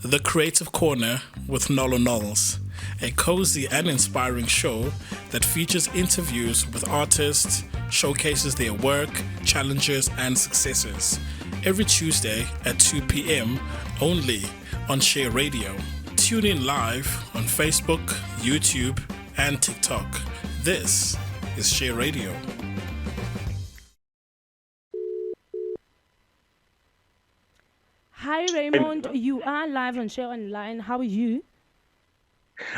The Creative Corner with Nolo Knowles, a cozy and inspiring show that features interviews with artists, showcases their work, challenges, and successes. Every Tuesday at 2 p.m. only on Share Radio. Tune in live on Facebook, YouTube, and TikTok. This is Share Radio. Hi Raymond, you are live on Share Online. How are you?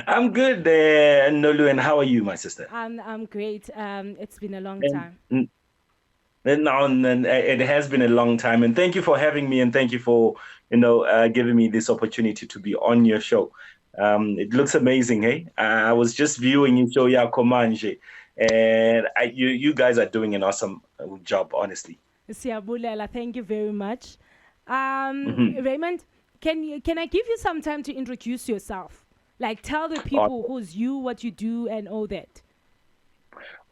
I'm good, Nolu, and how are you, my sister? I'm great. It's been a long time. And it has been a long time, and thank you for having me, and thank you for giving me this opportunity to be on your show. It looks amazing, hey? I was just viewing your show, Ya Komanje, and you guys are doing an awesome job, honestly. Siyabulela, thank you very much. Mhm. Raymond, can I give you some time to introduce yourself? Like tell the people who's you, what you do, and all that.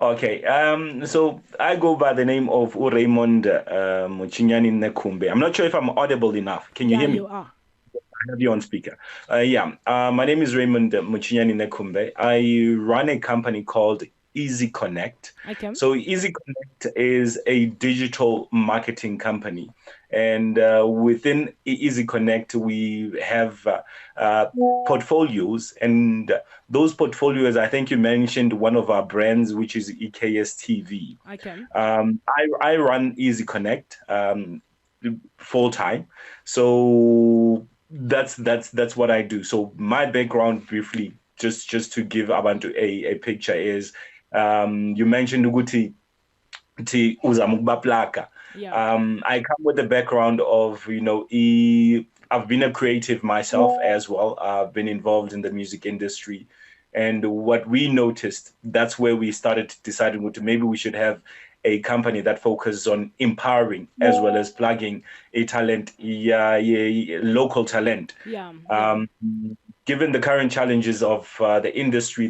Okay, so I go by the name of Raymond Nekhumbe. I'm not sure if I'm audible enough. Can you hear me? You are. I have you on speaker. My name is Raymond Nekhumbe. I run a company called Easy Connect. Okay. So Easy Connect is a digital marketing company, and within Easy Connect we have portfolios, and those portfolios, I think you mentioned one of our brands, which is KSTV. Okay. I run Easy Connect full time, so that's what I do. So my background, briefly, just to give abantu a picture, is you mentioned Uguti Uzamukbaplaka. Yeah. I come with the background of, I've been a creative myself as well. I've been involved in the music industry. And what we noticed, that's where we started deciding to maybe we should have a company that focuses on empowering as well as plugging a talent, local talent. Yeah. Given the current challenges of the industry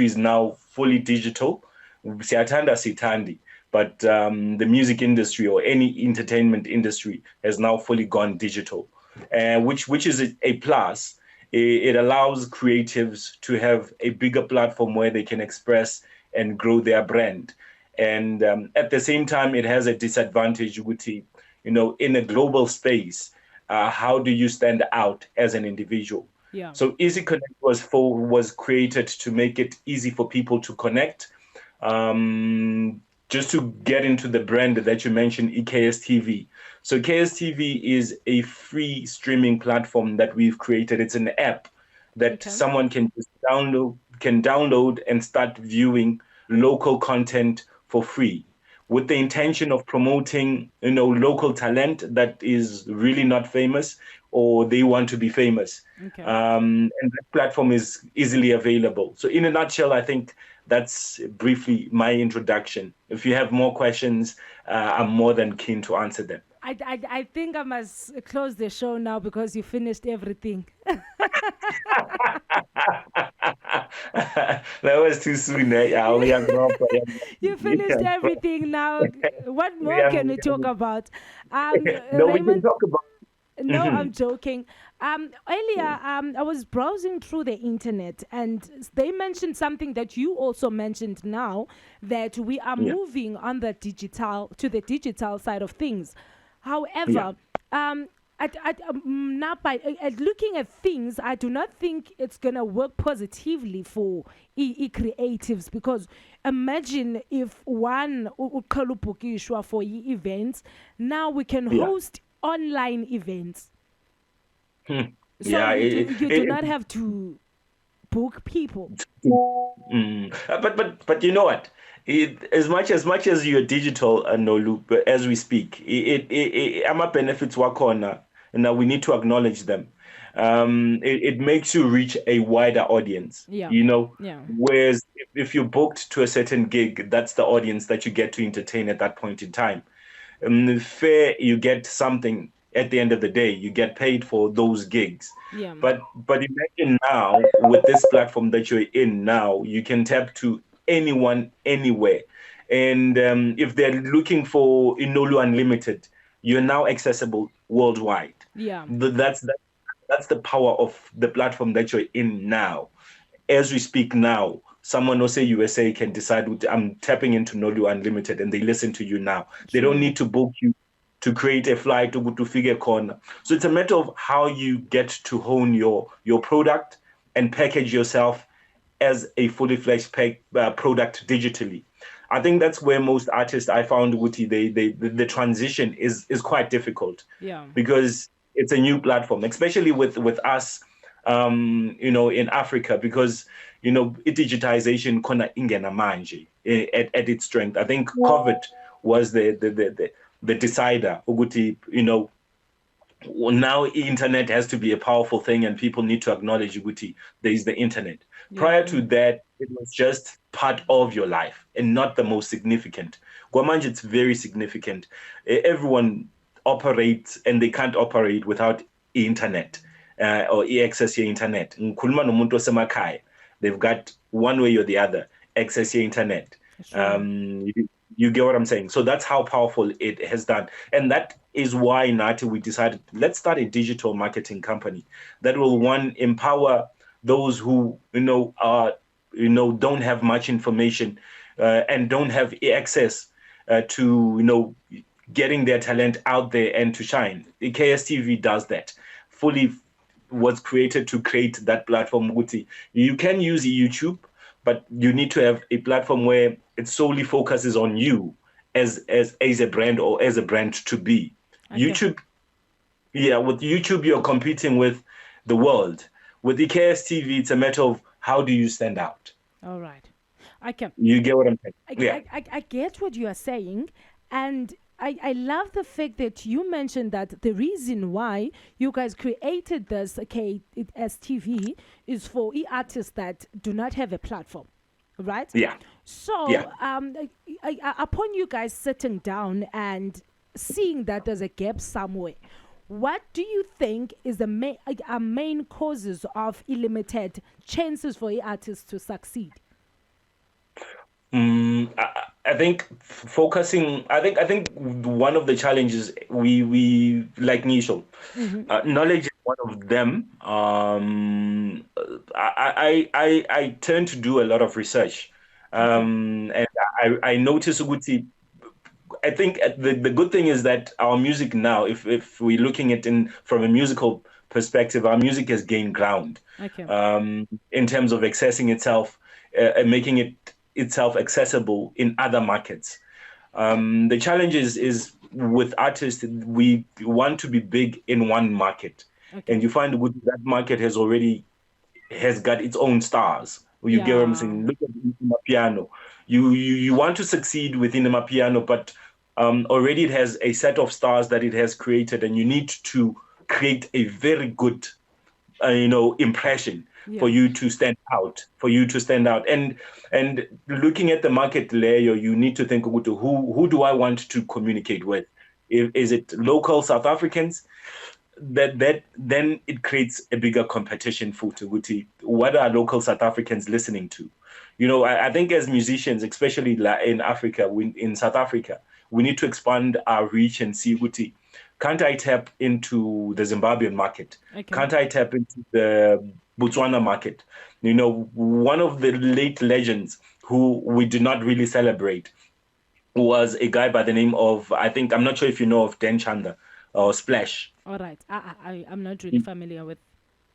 is now fully digital. Siyathanda sithandi, but the music industry or any entertainment industry has now fully gone digital, which is a plus. It allows creatives to have a bigger platform where they can express and grow their brand. And at the same time, it has a disadvantage, in a global space. How do you stand out as an individual? Yeah. So Easy Connect was created to make it easy for people to connect. Just to get into the brand that you mentioned, KSTV. So KSTV is a free streaming platform that we've created. It's an app that someone can just download and start viewing local content for free, with the intention of promoting, local talent that is really not famous or they want to be famous. Okay. And that platform is easily available. So in a nutshell, I think that's briefly my introduction. If you have more questions, I'm more than keen to answer them. I think I must close the show now because you finished everything. That was too soon. You finished everything now. What more can we talk about? No, we can Raymond, talk about. no, I'm joking. Earlier, I was browsing through the internet, and they mentioned something that you also mentioned now, that we are moving on the digital side of things. However, at looking at things, I do not think it's gonna work positively for creatives, because imagine if one uqalubhukishwa for events, now we can host online events. So you do not have to book people. But you know what? As much as you're digital, Nolu, as we speak, ama benefits wakona, and now we need to acknowledge them. It makes you reach a wider audience. Yeah. Whereas if you're booked to a certain gig, that's the audience that you get to entertain at that point in time. Fair, you get something at the end of the day. You get paid for those gigs. Yeah. But imagine now, with this platform that you're in now, you can tap to anyone, anywhere. And if they're looking for Inolu Unlimited, you're now accessible worldwide. Yeah. That's That's the power of the platform that you're in now. As we speak now, someone, will say USA, can decide, I'm tapping into Nolu Unlimited, and they listen to you now. They don't need to book you to create a flight to go to Figure Corner. So it's a matter of how you get to hone your product and package yourself as a fully fledged product digitally. I think that's where most artists, I found, Guti, the transition is quite difficult. Yeah. Because it's a new platform, especially with us, in Africa, because digitization kona ingena manje at its strength. I think COVID was the decider. Uguti, now internet has to be a powerful thing, and people need to acknowledge Uguti, there is the internet. Yeah. Prior to that, it was just part of your life and not the most significant. Guamanje, it's very significant. Everyone operates, and they can't operate without internet or access to internet. They've got one way or the other access to internet. You get what I'm saying? So that's how powerful it has done. And that is why, Nati, we decided, let's start a digital marketing company that will, empower those who, don't have much information and don't have access to, getting their talent out there and to shine. The KSTV does that. Fully was created to create that platform. You can use YouTube, but you need to have a platform where it solely focuses on you as a brand, or as a brand to be. Okay. YouTube, with YouTube, you're competing with the world. With the KSTV, it's a matter of how do you stand out. All right. You get what I'm saying? I get what you are saying. And I love the fact that you mentioned that the reason why you guys created this KSTV is for artists that do not have a platform, right? Yeah. So upon you guys sitting down and seeing that there's a gap somewhere, what do you think is the main causes of limited chances for artists to succeed? I think focusing. I think one of the challenges we like Nisho, knowledge is one of them. I tend to do a lot of research, and I notice Uguti. I think the good thing is that our music now, if we're looking at it from a musical perspective, our music has gained ground. Okay. In terms of accessing itself, and making itself accessible in other markets. The challenge is with artists, we want to be big in one market. Okay. And you find that market has got its own stars. You get what I'm saying? Look at Mapiano. You want to succeed within the Mapiano, but already it has a set of stars that it has created, and you need to create a very good impression for you to stand out, and looking at the market layer, you need to think, who do I want to communicate with? Is it local South Africans? That then it creates a bigger competition for Tuguti. What are local South Africans listening to? I think as musicians, especially in Africa, in South Africa, we need to expand our reach and see, Guti, can't I tap into the Zimbabwean market? Okay. Can't I tap into the Botswana market? One of the late legends who we do not really celebrate was a guy by the name of, I'm not sure if you know of Dan Chanda or Splash. All right. I'm not really familiar with.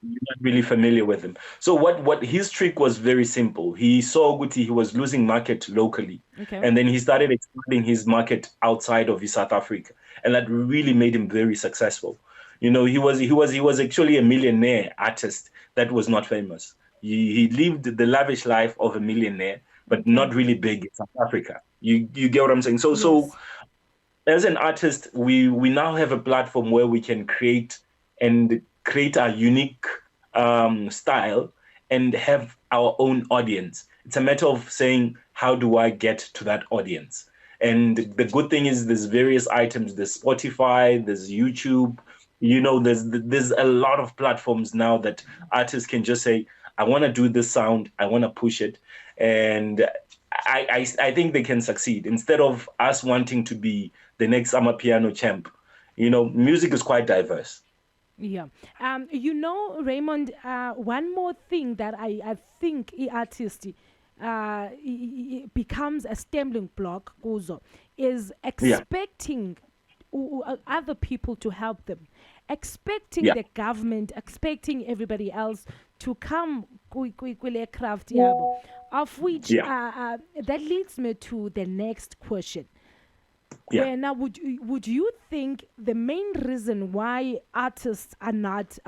You're not really familiar with him. So what his trick was very simple. He saw Guti, he was losing market locally. Okay. And then he started expanding his market outside of South Africa. And that really made him very successful. He was actually a millionaire artist that was not famous. He lived the lavish life of a millionaire, but not really big in South Africa. You get what I'm saying? So yes. So as an artist, we now have a platform where we can create a unique style and have our own audience. It's a matter of saying, how do I get to that audience? And the good thing is there's various items. There's Spotify, there's YouTube. There's a lot of platforms now that artists can just say, I want to do this sound, I want to push it. And I think they can succeed. Instead of us wanting to be the next Amapiano champ, music is quite diverse. Yeah. Raymond, one more thing that I think artist becomes a stumbling block, Kuzo, is Yeah, expecting other people to help them, expecting yeah, the government, expecting everybody else to come kule craft yabo. Of which yeah, that leads me to the next question. yeah. Where now would you think the main reason why artists are not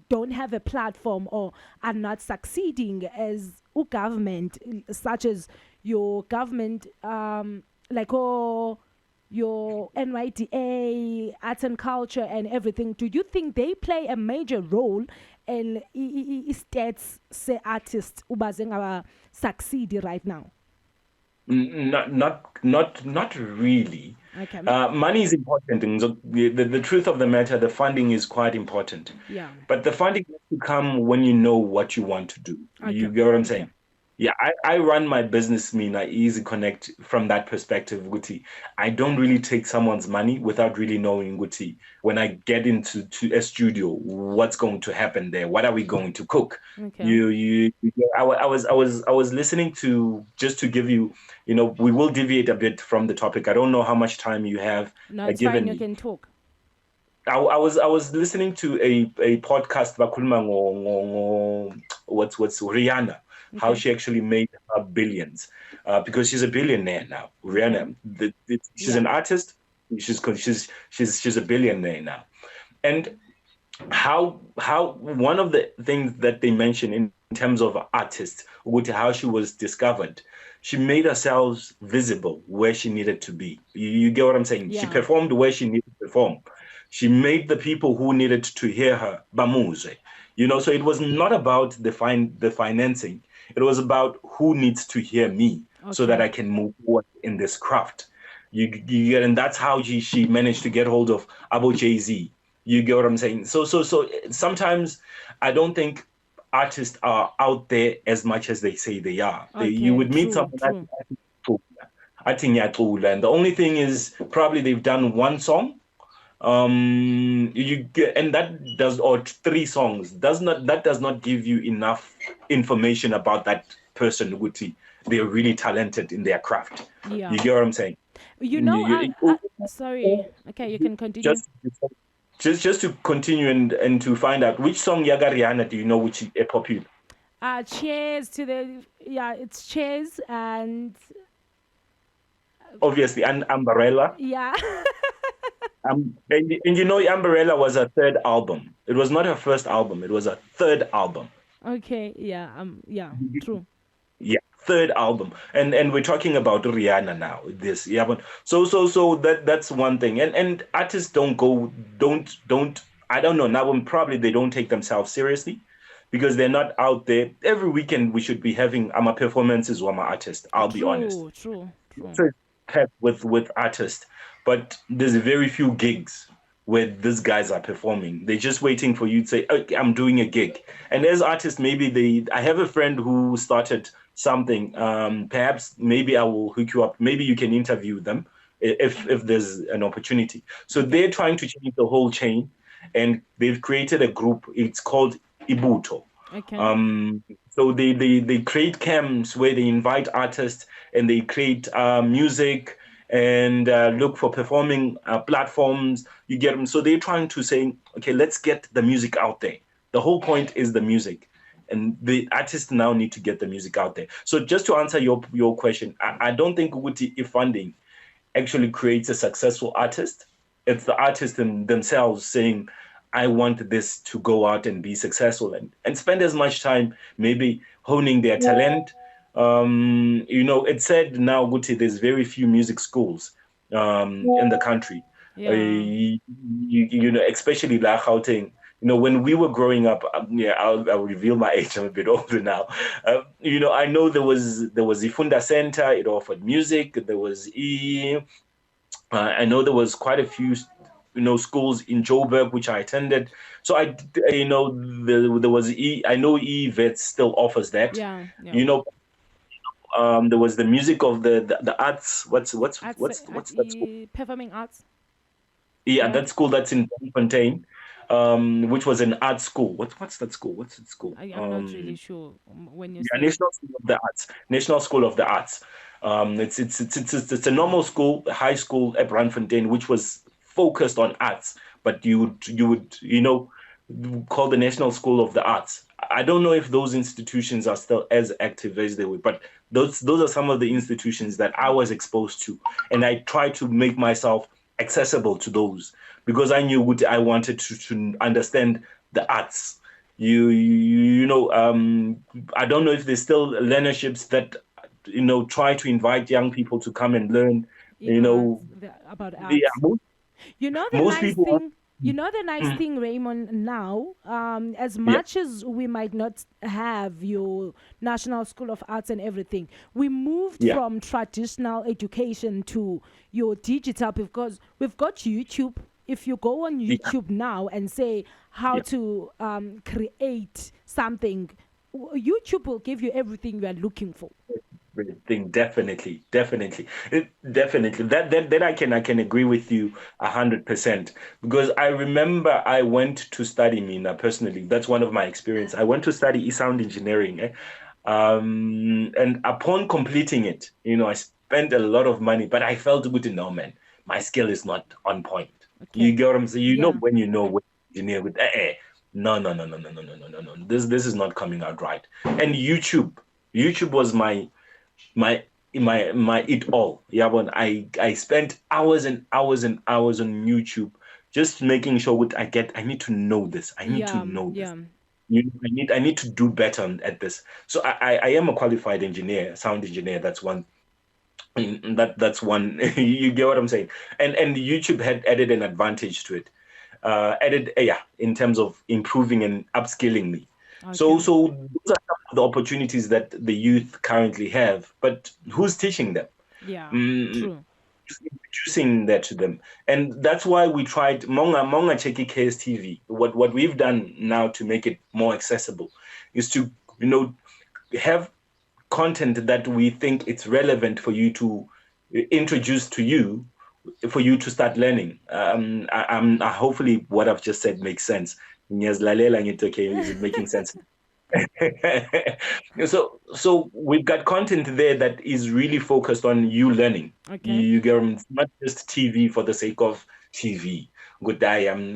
don't have a platform or are not succeeding as a government, such as your government, like your NYDA, arts and culture and everything, do you think they play a major role in stats say artists ubazenga succeed right now? Not really. Okay. Money is important. And so the truth of the matter, the funding is quite important. Yeah. But the funding has to come when you know what you want to do. Okay. You get what I'm Okay. saying? Yeah, I run my business, Mina, Easy Connect from that perspective, Guti. I don't really take someone's money without really knowing, Guti, when I get into a studio, what's going to happen there? What are we going to cook? Okay. I was listening to, just to give you, we will deviate a bit from the topic. I don't know how much time you have No, it's fine. given You me. can talk. I was listening to a podcast bakhuluma what's Rihanna, how Okay. she actually made her billions, because she's a billionaire now. Okay. Rihanna, she's Yeah. an artist. She's a billionaire now, and how one of the things that they mention in terms of artists, with how she was discovered, she made herself visible where she needed to be. You get what I'm saying? She Yeah. performed where she needed to perform. She made the people who needed to hear her bamuze. So it was not about the financing. It was about who needs to hear me so Okay. that I can move forward in this craft. You get, and that's how she managed to get hold of Abo Jay-Z. You get what I'm saying? So sometimes I don't think artists are out there as much as they say they are. You Okay. would meet True. someone True. I think and the only thing is probably they've done one song. You get, and that does, or three songs, does not give you enough information about that person, Guti. They're really talented in their craft. Yeah. You get what I'm saying? You know. Sorry. Okay. You can continue. Just just to continue and to find out which song Yaga Rihanna do you know which is popular? Cheers to the. Yeah. It's cheers and Obviously, and Umbrella. yeah. And Umbrella was her third album. It was not her first album. It was her third album. Okay. Yeah. Yeah. True. Yeah, third album. And we're talking about Rihanna now. This, yeah, but so that's one thing. And artists don't I don't know now. Probably they don't take themselves seriously because they're not out there every weekend. We should be having performances with my artist. I'll be honest. True. True. True. So it's packed with artists, but there's very few gigs where these guys are performing. They're just waiting for you to say, okay, I'm doing a gig. And as artists, I have a friend who started something. Perhaps maybe I will hook you up. Maybe you can interview them if there's an opportunity. So they're trying to change the whole chain, and they've created a group. It's called Ibuto. Okay. So they create camps where they invite artists and they create music and look for performing platforms. You get them. So they're trying to say, okay, let's get the music out there. The whole point is the music, and the artists now need to get the music out there. So just to answer your question, I don't think Uguti if funding actually creates a successful artist. It's the artists themselves saying, I want this to go out and be successful and spend as much time maybe honing their talent. It's said now, Guti, there's very few music schools in the country. Yeah. Especially La Gauteng. When we were growing up, I'll reveal my age. I'm a bit older now. I know there was Ifunda Center. It offered music. There was I know there was quite a few schools in Joburg which I attended. So there was I know Vets still offers that. Yeah. There was the music of the arts. What's that school? Performing arts. Yeah, that school that's in Fontaine. which was an art school. What's that school? What's that school? I'm not really sure when you Yeah, say. National School of the Arts. National School of the Arts. It's a normal school, a high school at Brandfontein, which was focused on arts, but you would call the National School of the Arts. I don't know if those institutions are still as active as they were, but those are some of the institutions that I was exposed to, and I tried to make myself accessible to those because I knew what I wanted to understand the arts. I don't know if there's still learnerships that try to invite young people to come and learn. You know, About yeah, arts. most, You know the most nice people. thing. You know the nice Mm, thing, Raymond. Now, as yeah, much as we might not have your National School of Arts and everything, we moved yeah, from traditional education to your digital because we've got YouTube. If you go on yeah, YouTube now and say how yeah. to create something, YouTube will give you everything you are looking for. Thing definitely that I can agree with you 100% because I remember I went to study Mina personally. That's one of my experience. I went to study sound engineering, and upon completing it, I spent a lot of money, but I felt good to know, man, my skill is not on point. You Okay. get what I'm saying? Yeah. When engineer with no, no, no, no, no, no, no, no, no, no, this is not coming out right. And YouTube was my my it all. Yeah, but I spent hours and hours and hours on YouTube just making sure what I need to know this. I need to Yeah. know this. Yeah. I need to do better at this. So I am a qualified engineer, sound engineer. That's one. That's one. You get what I'm saying? And YouTube had added an advantage to it. Yeah, in terms of improving and upskilling me. So Okay. so those are some of the opportunities that the youth currently have, but who's teaching them? Yeah. Mm, True. Introducing that to them, and that's why we tried Monga Cheki KSTV. What we've done now to make it more accessible is to have content that we think it's relevant for you to introduce to you for you to start learning. Hopefully what I've just said makes sense. Ngiyazlalela ngithi, okay, is it making sense? So we've got content there that is really focused on you learning. Okay. You get it's not just TV for the sake of TV. Good day, I'm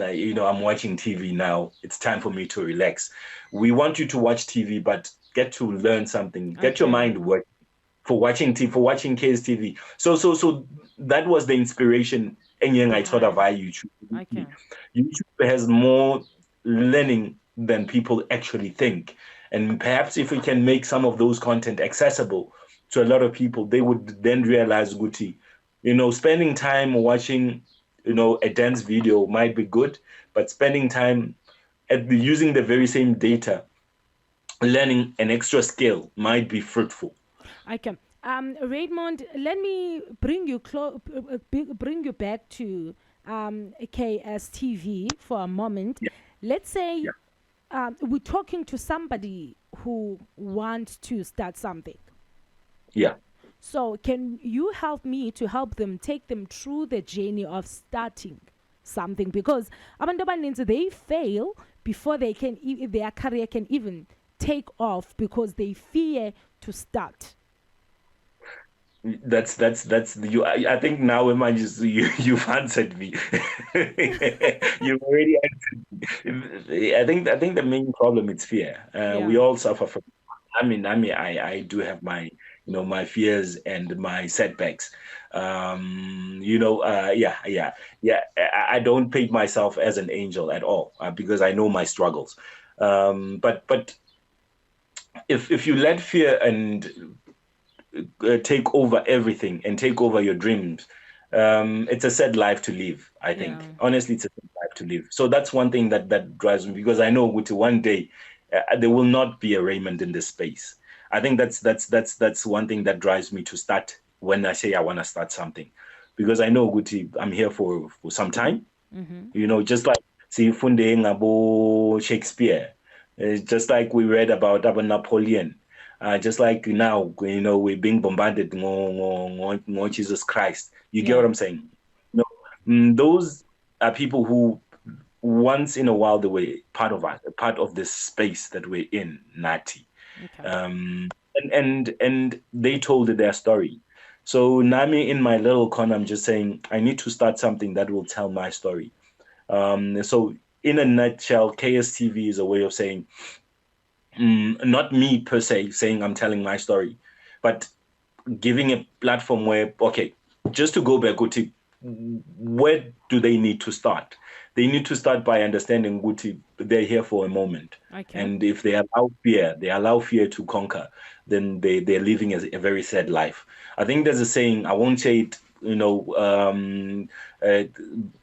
watching TV now. It's time for me to relax. We want you to watch TV, but get to learn something. Get your Okay. mind working for watching TV, for watching KSTV. So that was the inspiration. And I thought of Behind. YouTube. Okay. YouTube has more learning than people actually think. And perhaps if we can make some of those content accessible to a lot of people, they would then realize, Guti, spending time watching, a dance video might be good, but spending time using the very same data, learning an extra skill might be fruitful. Okay. Raymond, let me bring you back to KSTV for a moment. Yeah, Let's say yeah, we're talking to somebody who wants to start something. yeah. So, can you help me to help them take them through the journey of starting something? Because abantu abaninzi, they fail before they can their career can even take off because they fear to start. That's you. I think now, Emma, you've answered me. You've already answered me. I think the main problem is fear. Yeah. We all suffer from. I do have my my fears and my setbacks. Yeah. I don't paint myself as an angel at all because I know my struggles. But if you let fear and take over everything and take over your dreams, it's a sad life to live. I think Yeah. honestly, it's a sad life to live. So that's one thing that drives me because I know one day there will not be a Raymond in this space. I think that's one thing that drives me to start when I say I want to start something, because I know Guti, I'm here for some time. Just like see Funde Ngabo Shakespeare, just like we read about Napoleon. Just like now, we're being bombarded on Jesus Christ. You get what Yeah. I'm saying? No, those are people who once in a while they were part of us, part of this space that we're in, Nati. Okay. And they told their story. So Nami, in my little corner, I'm just saying I need to start something that will tell my story. So in a nutshell, KSTV is a way of saying, not me per se saying I'm telling my story, but giving a platform where, okay, just to go back, Guti, where do they need to start? They need to start by understanding, Guti, they're here for a moment. Okay. And if they allow fear to conquer, then they're living a very sad life. I think there's a saying, I won't say it,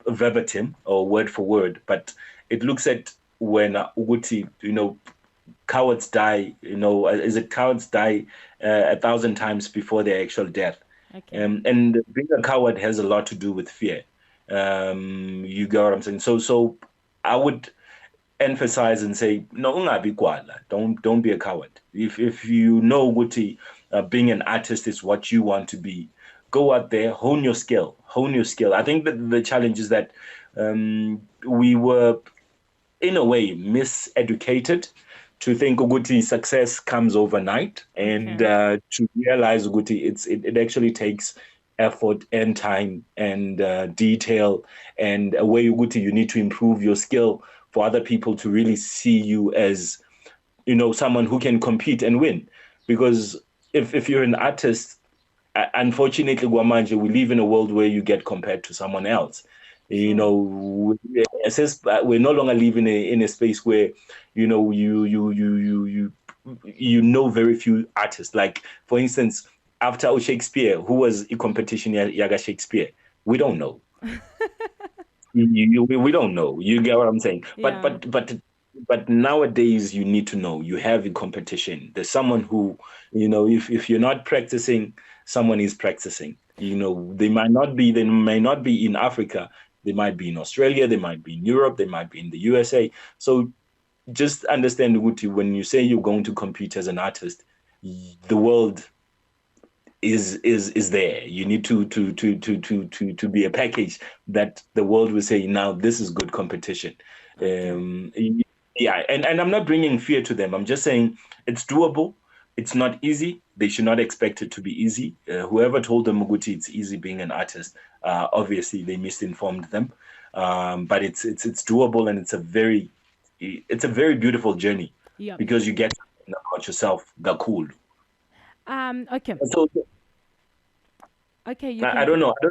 verbatim or word for word, but it looks at when Guti, cowards die, is it cowards die 1,000 times before their actual death? Okay. And being a coward has a lot to do with fear. You get what I'm saying? So I would emphasize and say, no, ungabi kwala. Don't be a coward. If you know Guti, being an artist is what you want to be, go out there, hone your skill. I think that the challenge is that we were in a way miseducated to think Uguti success comes overnight, and to realize Uguti it actually takes effort and time and detail and a way Uguti you need to improve your skill for other people to really see you as someone who can compete and win. Because if you're an artist, unfortunately, Guamanje, we live in a world where you get compared to someone else. We're no longer living in a space where you know very few artists. Like, for instance, after Shakespeare, who was a competition Yaga Shakespeare? We don't know. We don't know. You get what I'm saying? Yeah. But nowadays you need to know you have a competition. There's someone who, if you're not practicing, someone is practicing. They may not be in Africa, they might be in Australia, they might be in Europe, they might be in the USA. So just understand, Uguti, when you say you're going to compete as an artist, the world is there. You need to be a package that the world will say, now this is good competition. Yeah, and I'm not bringing fear to them. I'm just saying it's doable. It's not easy. They should not expect it to be easy. Whoever told them, Muguti, it's easy being an artist, obviously they misinformed them. But it's doable, and it's a very beautiful journey. Yeah. Because you get to know about yourself. The cool. Okay. So Okay. I don't know. I don't know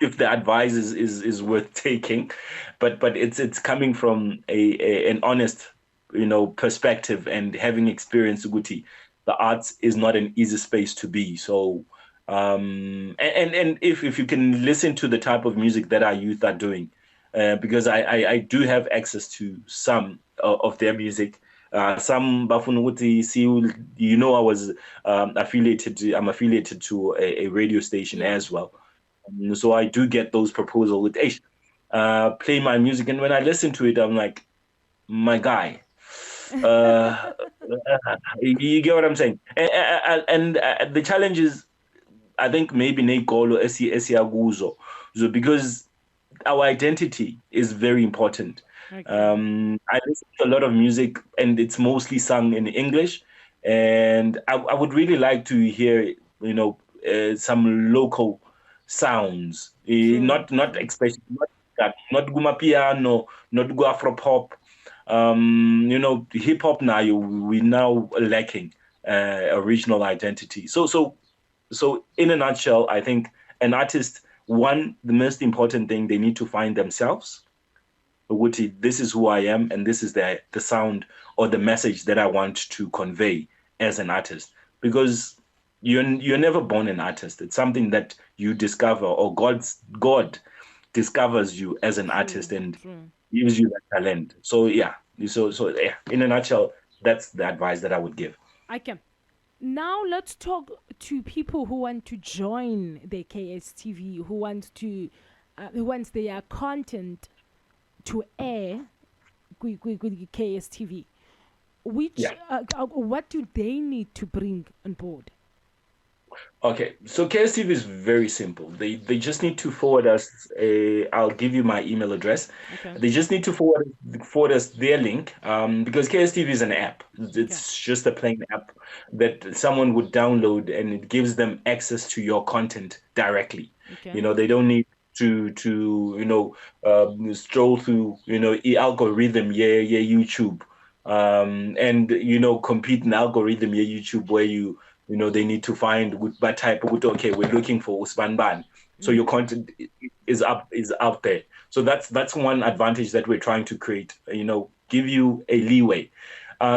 if the advice is worth taking, but it's coming from an honest, perspective, and having experienced Uguti. The arts is not an easy space to be. So, and if you can listen to the type of music that our youth are doing, because I do have access to some of their music. Some Bafunuguti, see, I was I'm affiliated to a radio station as well. So I do get those proposals with, hey, play my music. And when I listen to it, I'm like, my guy. You get what I'm saying? And the challenge is, I think maybe Nekolo Esiaguzo. So because our identity is very important. I listen to a lot of music, and it's mostly sung in English. And I would really like to hear, some local sounds, not especially not guma piano, not go Afro pop. Hip hop now we now lacking original identity. So in a nutshell, I think an artist, one, the most important thing, they need to find themselves. Wuti, this is who I am, and this is the sound or the message that I want to convey as an artist. Because you're never born an artist. It's something that you discover, or God discovers you as an artist and gives you that talent. So yeah. So yeah, in a nutshell, that's the advice that I would give. Okay. Now let's talk to people who want to join the KSTV, who wants their content to air with KSTV. What do they need to bring on board? Okay, so KSTV is very simple. They just need to forward us a. I'll give you my email address. Okay. They just need to forward us their link. Because KSTV is an app. Okay. It's just a plain app that someone would download, and it gives them access to your content directly. Okay. They don't need to stroll through the algorithm, yeah, YouTube, and compete in algorithm, yeah, YouTube, where they need to find what type of, okay, we're looking for Usman. So your content is out there. So that's one advantage that we're trying to create, give you a leeway.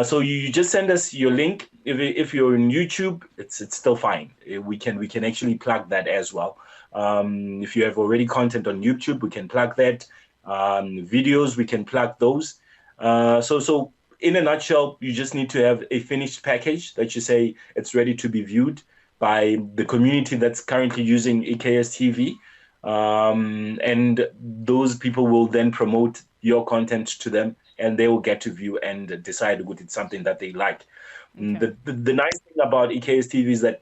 So you just send us your link. If you're in YouTube, it's still fine. We can actually plug that as well. If you have already content on YouTube, we can plug that. Videos, we can plug those. So in a nutshell, you just need to have a finished package that you say it's ready to be viewed by the community that's currently using EKS TV. And those people will then promote your content to them, and they will get to view and decide what it's something that they like. Okay. The nice thing about EKS TV is that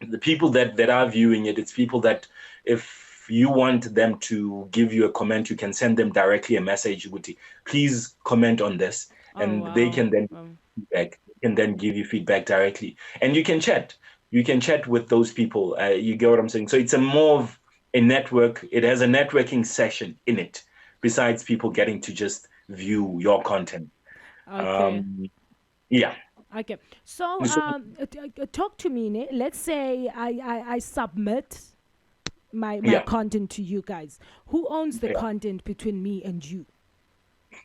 the people that are viewing it, it's people that, if you want them to give you a comment, you can send them directly a message with please comment on this, Oh and they wow. can then feedback, can then give you feedback directly, and you can chat with those people. You get what I'm saying? So it's a more of a network. It has a networking session in it, besides people getting to just view your content. Okay. Yeah. Okay. So So, talk to me. Let's say I submit my yeah. content to you guys. Who owns the Yeah. content between me and you?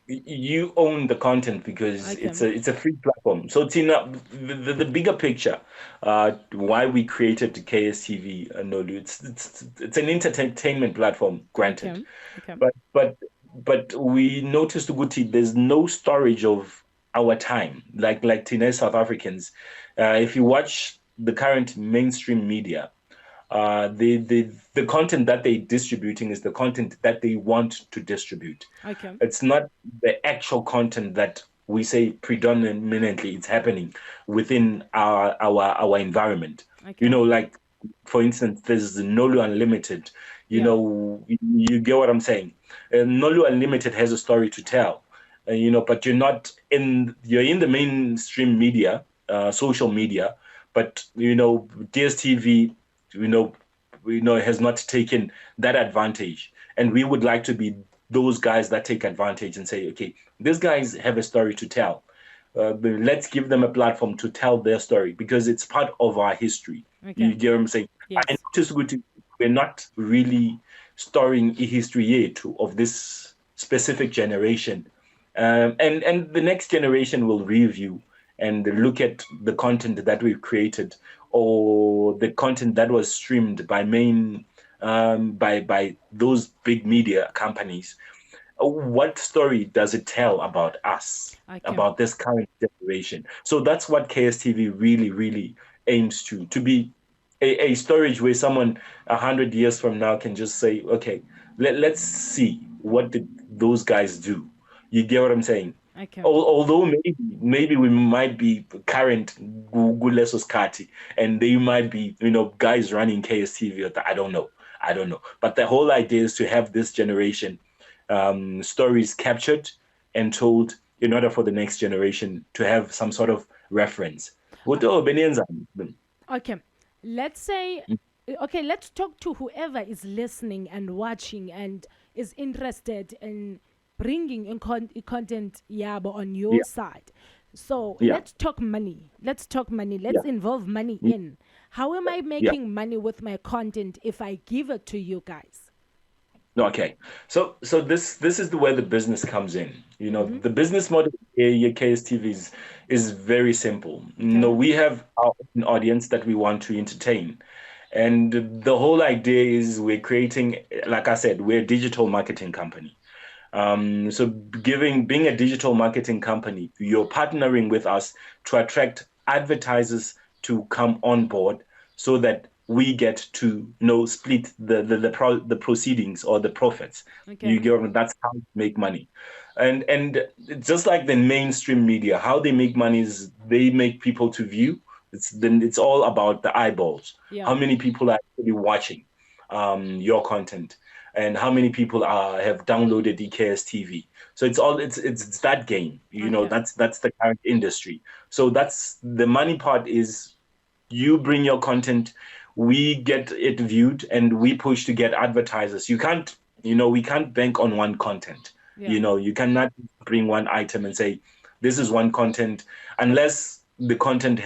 You own the content because Okay. it's a free platform. So Tina, the bigger picture, why we created the KSTV, Nolu, it's an entertainment platform, granted, Okay. Okay. but we noticed, Guti, there's no storage of our time, like Tina, South Africans. If you watch the current mainstream media, the content that they're distributing is the content that they want to distribute. Okay. It's not the actual content that we say predominantly it's happening within our environment. Okay. Like, for instance, there's Nolu Unlimited. Yeah. You get what I'm saying. Nolu Unlimited has a story to tell. But you're in the mainstream media, social media, but DSTV, you know, has not taken that advantage, and we would like to be those guys that take advantage and say, okay, these guys have a story to tell. But let's give them a platform to tell their story because it's part of our history. Okay. You get what I'm saying? I Yes. noticed we're not really storing a history yet of this specific generation, and the next generation will review and look at the content that we've created, or the content that was streamed by those big media companies. What story does it tell about us, Okay. about this current generation? So that's what KSTV really, really aims to be a storage where someone 100 years from now can just say, okay, let's see what did those guys do. You get what I'm saying? Okay. Although maybe we might be current Guleso Skati, and they might be guys running KSTV. I don't know. But the whole idea is to have this generation stories captured and told in order for the next generation to have some sort of reference. Okay. Let's say, okay, let's talk to whoever is listening and watching and is interested in bringing in content yabo on your Yeah, side. So yeah, let's talk money. Let's talk money. yeah, Let's involve money yeah, in. How am I yeah. making money with my content if I give it to you guys? Okay. So this is where the business comes in. Mm-hmm. The business model here at KSTV is very simple. Okay. We have our own audience that we want to entertain. And the whole idea is we're creating, like I said, we're a digital marketing company. So being a digital marketing company, you're partnering with us to attract advertisers to come on board so that we get to split the proceedings or the profits. Okay. You get what I mean? That's how we make money. And just like the mainstream media, how they make money is they make people to view, It's all about the eyeballs. Yeah. How many people are actually watching your content, and how many people have downloaded the KSTV. So it's that game. Okay. That's the current industry. So that's the money part is you bring your content, we get it viewed, and we push to get advertisers. We can't bank on one content. Yeah. You cannot bring one item and say, this is one content, unless the content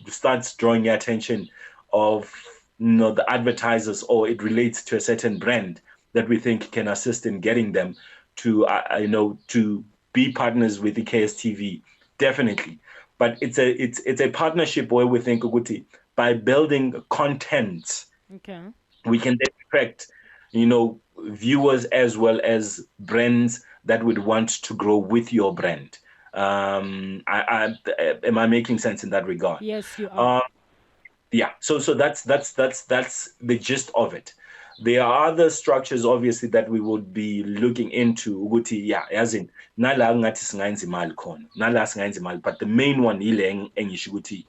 starts drawing your attention of the advertisers, or it relates to a certain brand that we think can assist in getting them to be partners with the KSTV. Definitely. But it's a partnership where we think, Uguti, by building content, Okay. we can then attract, viewers as well as brands that would want to grow with your brand. Am I making sense in that regard? Yes, you are. Yeah. So that's the gist of it. There are other structures, obviously, that we would be looking into. Ukuthi, yeah, as in nala ngathi singayenza imali khona, nala singayenza imali. But the main one, engisho ukuthi,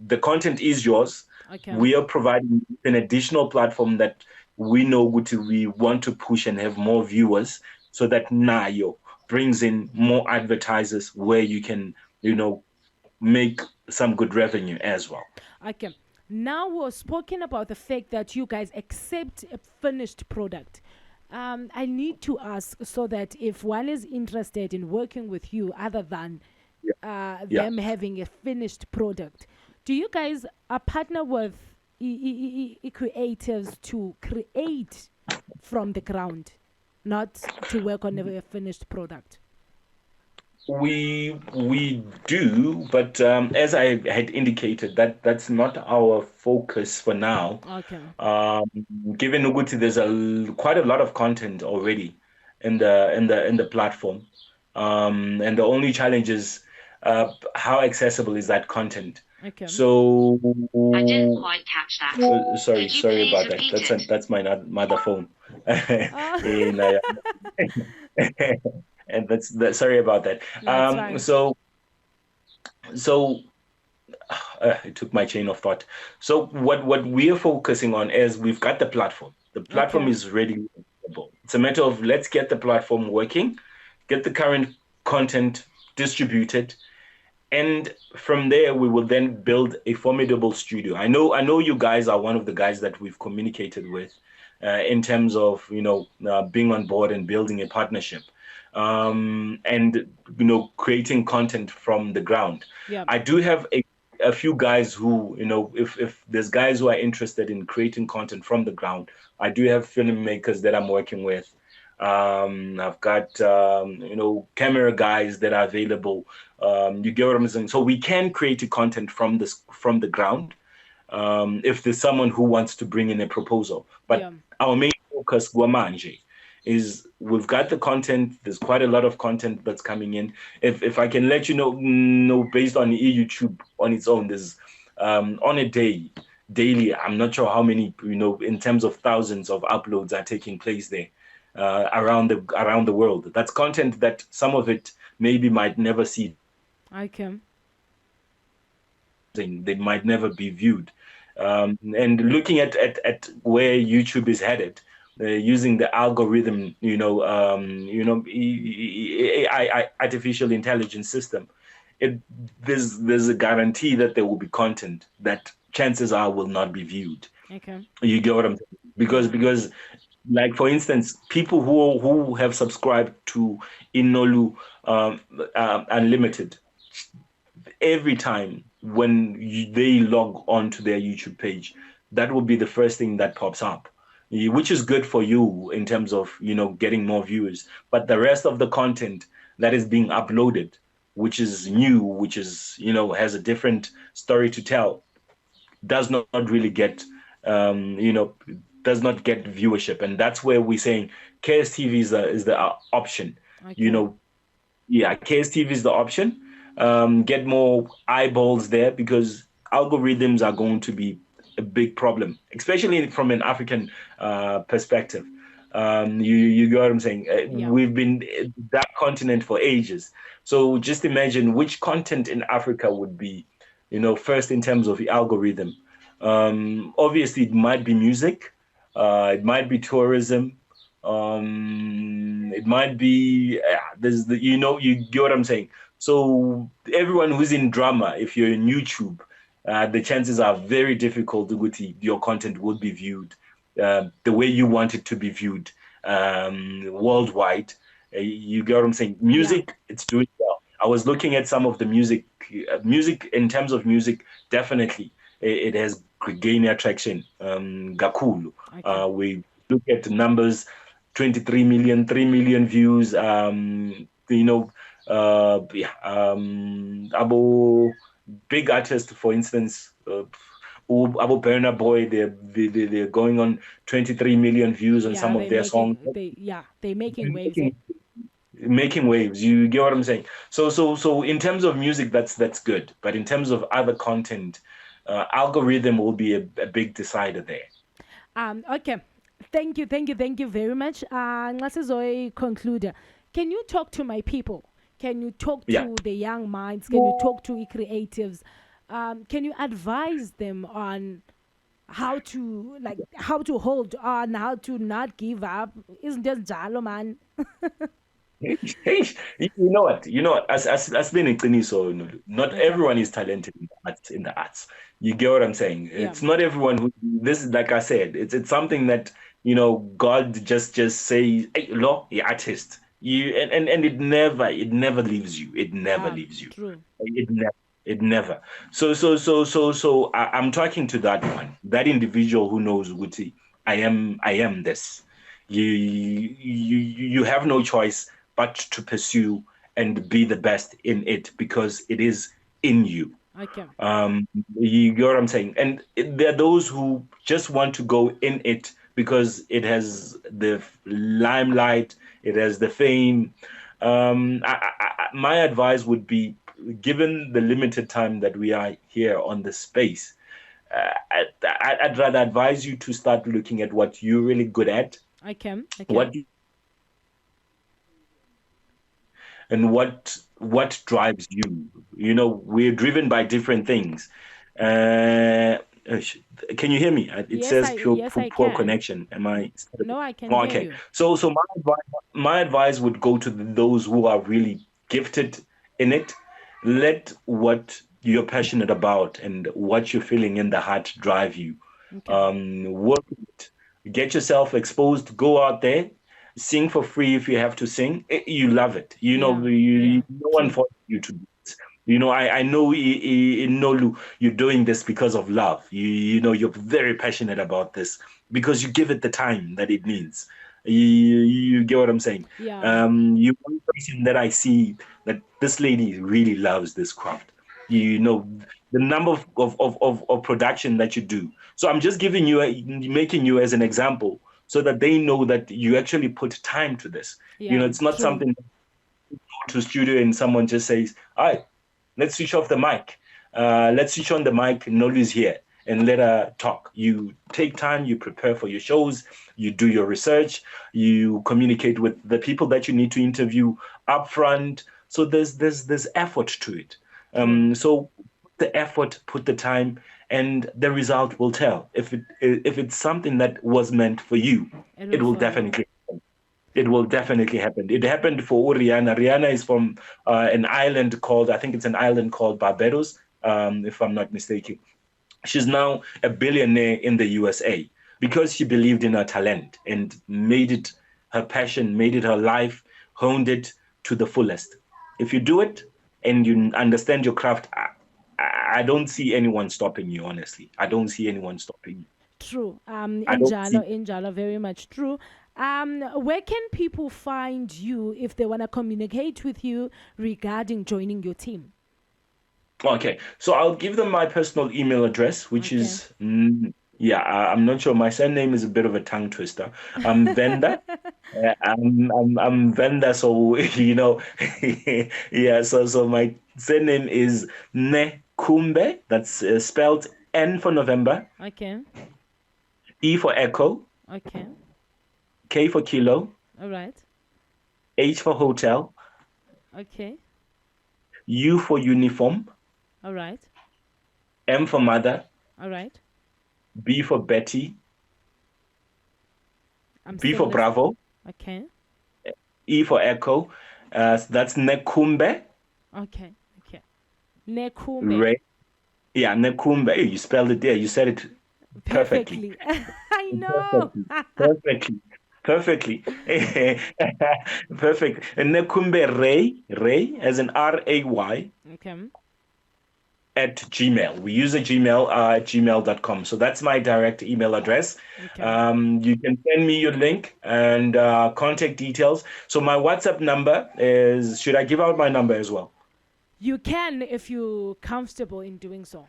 the content is yours. Okay. We are providing an additional platform that we know we want to push and have more viewers, so that Nayo brings in more advertisers where you can, make some good revenue as well. Okay. Now we're speaking about the fact that you guys accept a finished product. I need to ask, so that if one is interested in working with you, other than them having a finished product, do you guys partner with creatives to create from the ground, not to work on a finished product? We do, but as I had indicated, that's not our focus for now. Okay. Given Uguti, there's quite a lot of content already in the platform, and the only challenge is how accessible is that content. Okay. So I didn't quite catch that. Sorry about that. That's my mother phone. And that's sorry about that. That's fine. So it took my chain of thought. So what we're focusing on is we've got the platform. The platform Okay. is ready. It's a matter of let's get the platform working, get the current content distributed, and from there we will then build a formidable studio. I know you guys are one of the guys that we've communicated with in terms of being on board and building a partnership. And creating content from the ground. Yeah. I do have a few guys who, if there's guys who are interested in creating content from the ground, I do have filmmakers that I'm working with. I've got camera guys that are available. You get what I'm saying? So we can create a content from the ground, if there's someone who wants to bring in a proposal. But our main focus, Guamanje, is we've got the content. There's quite a lot of content that's coming in. If I can let you know, based on YouTube on its own, there's on a daily, I'm not sure how many, in terms of thousands of uploads are taking place there around the world. That's content that some of it maybe might never see. Okay. They might never be viewed. And looking at where YouTube is headed, using the algorithm, AI, artificial intelligence system, there's a guarantee that there will be content that chances are will not be viewed. Okay. You get what I'm saying? Because like, for instance, people who have subscribed to Inolu Unlimited, every time when they log on to their YouTube page, that will be the first thing that pops up, which is good for you in terms of getting more viewers. But the rest of the content that is being uploaded, which is new, which is has a different story to tell, does not really get does not get viewership. And that's where we're saying KSTV is the option. Okay. KSTV is the option. Get more eyeballs there, because algorithms are going to be a big problem, especially from an African perspective. You get what I'm saying? We've been that continent for ages. So just imagine which content in Africa would be first in terms of the algorithm. Obviously, it might be music, it might be tourism, it might be there's you get what I'm saying. So everyone who's in drama, if you're in YouTube, the chances are very difficult that your content will be viewed the way you want it to be viewed worldwide. You get what I'm saying? Yeah. Music, it's doing well. I was looking at some of the music in terms of music, definitely it has gained attraction. Gakulu. Okay. We look at the numbers, 23 million, 3 million views. Yeah, Abo big artists, for instance, Abo Burna Boy, they're going on 23 million views on Yeah, some of their songs. they're making waves. Making waves. You get what I'm saying? So in terms of music, that's good. But in terms of other content, algorithm will be a big decider there. Okay. Thank you very much. Nxa conclude. Can you talk to my people? Can you talk Yeah. to the young minds? Can you talk to creatives? Can you advise them on how to hold on, how to not give up? Isn't just jalo, man? Hey, you know what? As being a so not Okay. everyone is talented in the arts. You get what I'm saying? Yeah. It's not everyone who this is like I said, it's something that, God just says, hey, lo, you're artist. And it never leaves you. It never Yeah, leaves you. true. It never. So I'm talking to that one, that individual who knows Guti, I am this. You have no choice but to pursue and be the best in it because it is in you. Okay. You get what I'm saying? And there are those who just want to go in it because it has the limelight, it has the fame. My advice would be, given the limited time that we are here on the space, I'd rather advise you to start looking at what you're really good at, Okay. what and what drives you. We're driven by different things. uh can you hear me? It Yes, says I poor can. connection. Am I No, I can hear okay? you. So my advice would go to those who are really gifted in it. Let what you're passionate about and what you're feeling in the heart drive you. Okay. Work it. Get yourself exposed. Go out there, sing for free if you have to sing. You love it. Yeah. No one True. forces you to do it. I know in Nolu, you're doing this because of love. You're very passionate about this because you give it the time that it needs. You get what I'm saying? Yeah. You're one person that I see that this lady really loves this craft. The number of production that you do. So I'm just making you as an example so that they know that you actually put time to this. Yeah. It's not True. something that you go to studio and someone just says, all right, let's switch off the mic. Let's switch on the mic. Nolu's here and let her talk. You take time, you prepare for your shows, you do your research, you communicate with the people that you need to interview upfront. So there's effort to it. True. So put the effort, put the time, and the result will tell. If it's something that was meant for you, It it will will follow. definitely it will definitely happen. It happened for Rihanna. Rihanna is from I think it's an island called Barbados, if I'm not mistaken. She's now a billionaire in the USA because she believed in her talent and made it her passion, made it her life, honed it to the fullest. If you do it and you understand your craft, I don't see anyone stopping you, honestly. I don't see anyone stopping you. True. I don't see. Injalo, very much true. Where can people find you if they want to communicate with you regarding joining your team? Okay, so I'll give them my personal email address, which Okay. is, yeah, I'm not sure. My surname is a bit of a tongue twister. I'm Venda. I'm Venda, so yeah. So my surname is Nekhumbe. That's spelled N for November, Okay. E for Echo, Okay. K for Kilo, All right. H for Hotel, Okay. U for Uniform, All right. M for mother, All right. B for Betty, I'm B still for listening. Bravo, Okay. E for Echo. So that's Nekhumbe, Okay. Okay. Nekhumbe. Ray. Yeah, Nekhumbe. Hey, you spelled it there. You said it perfectly. Perfectly. I know. Perfectly. Perfectly. Perfectly. Perfect. And Nekhumbe Ray, as an Ray, Okay. at Gmail. We use a Gmail at gmail.com. So that's my direct email address. Okay. You can send me your link and contact details. So my WhatsApp number is, should I give out my number as well? You can if you're comfortable in doing so.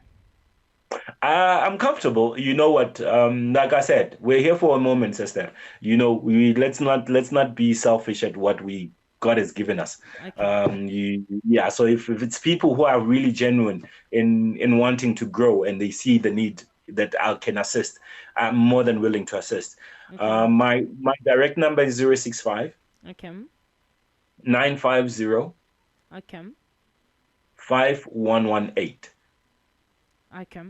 I'm comfortable. You know what? Like I said, we're here for a moment, sister. We let's not be selfish at what we God has given us. Okay. Yeah. So if it's people who are really genuine in wanting to grow and they see the need that I can assist, I'm more than willing to assist. Okay. My direct number is 065 Okay. 950 Okay. 5118. Okay.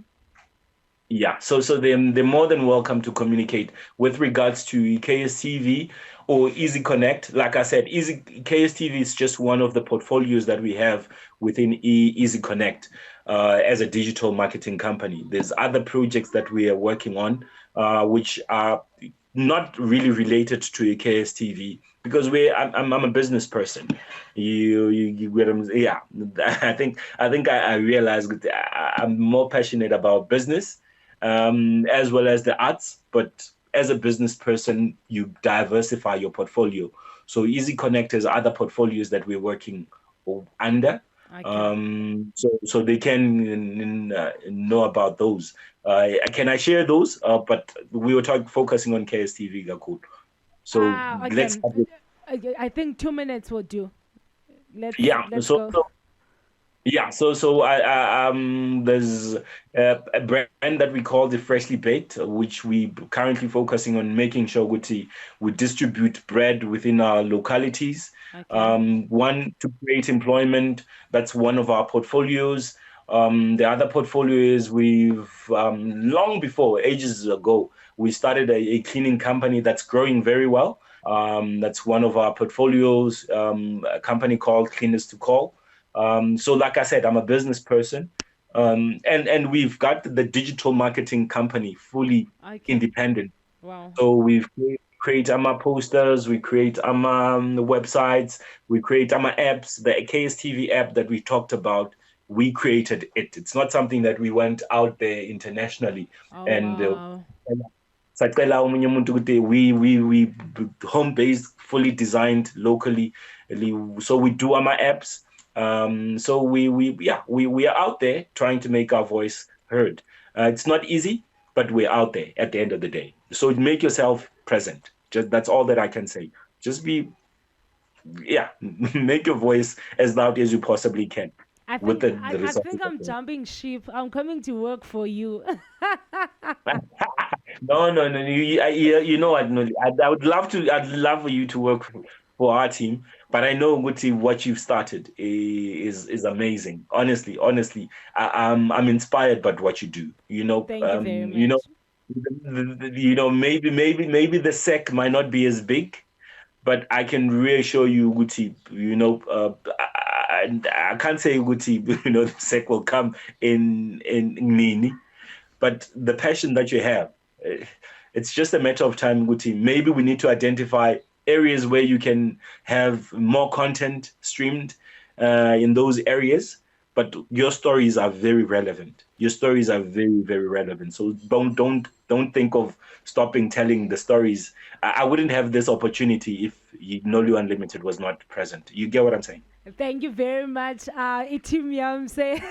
Yeah, so they're more than welcome to communicate with regards to KSTV or Easy Connect. Like I said, KSTV is just one of the portfolios that we have within Easy Connect as a digital marketing company. There's other projects that we are working on, which are not really related to KSTV because I'm a business person. You get yeah. I realized that I'm more passionate about business as well as the arts. But as a business person, you diversify your portfolio. So Easy Connect has other portfolios that we're working under. Okay. So they can know about those. Can I share those? But we were focusing on KSTV, Gakul. So Okay. let's start with, I think 2 minutes will do. yeah. Let's go. Yeah, there's a brand that we call the Freshly Baked, which we currently focusing on making sure we distribute bread within our localities. Okay. One, to create employment, that's one of our portfolios. The other portfolio is we've long before, ages ago, we started a cleaning company that's growing very well. That's one of our portfolios, a company called Cleaners to Call. So like I said, I'm a business person. And we've got the digital marketing company fully Okay. independent. Wow. So we've create our posters, we create our websites, we create our apps. The KSTV app that we talked about, we created it. It's not something that we went out there internationally. Oh And wow. sacela omunye umuntu ukuthi we home based, fully designed locally. So we do our apps. So we are out there trying to make our voice heard. It's not easy, but we're out there at the end of the day. So make yourself present. Just that's all that I can say. Just make your voice as loud as you possibly can I with think the I resources. think I'm jumping ship. I'm coming to work for you. No. You know what? No, I would love to. I'd love for you to work for our team, but I know Guti, what you've started is amazing. Honestly, I'm inspired by what you do. Thank you very much. Maybe the sec might not be as big, but I can reassure you, Guti. I can't say Guti. The sec will come in Nini, but the passion that you have, eh, it's just a matter of time, Guti. Maybe we need to identify areas where you can have more content streamed in those areas. But your stories are very relevant. Your stories are very, very relevant. So don't think of stopping telling the stories. I wouldn't have this opportunity if Nolu Unlimited was not present. You get what I'm saying? Thank you very much. Itim yamse.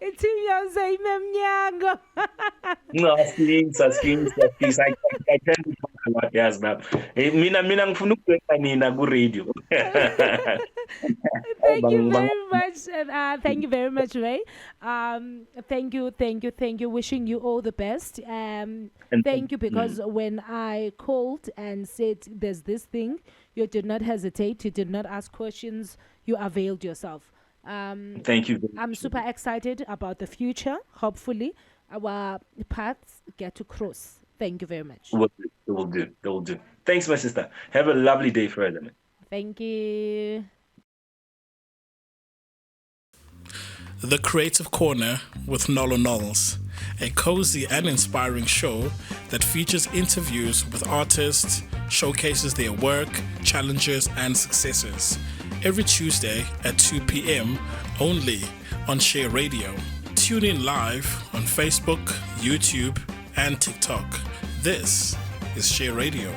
Itim yamse imemnyango. No, please. I tend to talk a lot, yes, ma'am. Mina ngifuna ukubheka nina ku-radio. Thank you very much, and thank you very much, Ray. Thank you. Wishing you all the best. Thank you because when I called and said there's this thing, you did not hesitate. You did not ask questions. You availed yourself. Thank you. very I'm much. super excited about the future. Hopefully, our paths get to cross. Thank you very much. Will do. It will do. It will do. Thanks, my sister. Have a lovely day further. Man. Thank you. The Creative Corner with Nolo Knowles, a cozy and inspiring show that features interviews with artists, showcases their work, challenges, and successes. Every Tuesday at 2 p.m. only on Share Radio. Tune in live on Facebook, YouTube, and TikTok. This is Share Radio.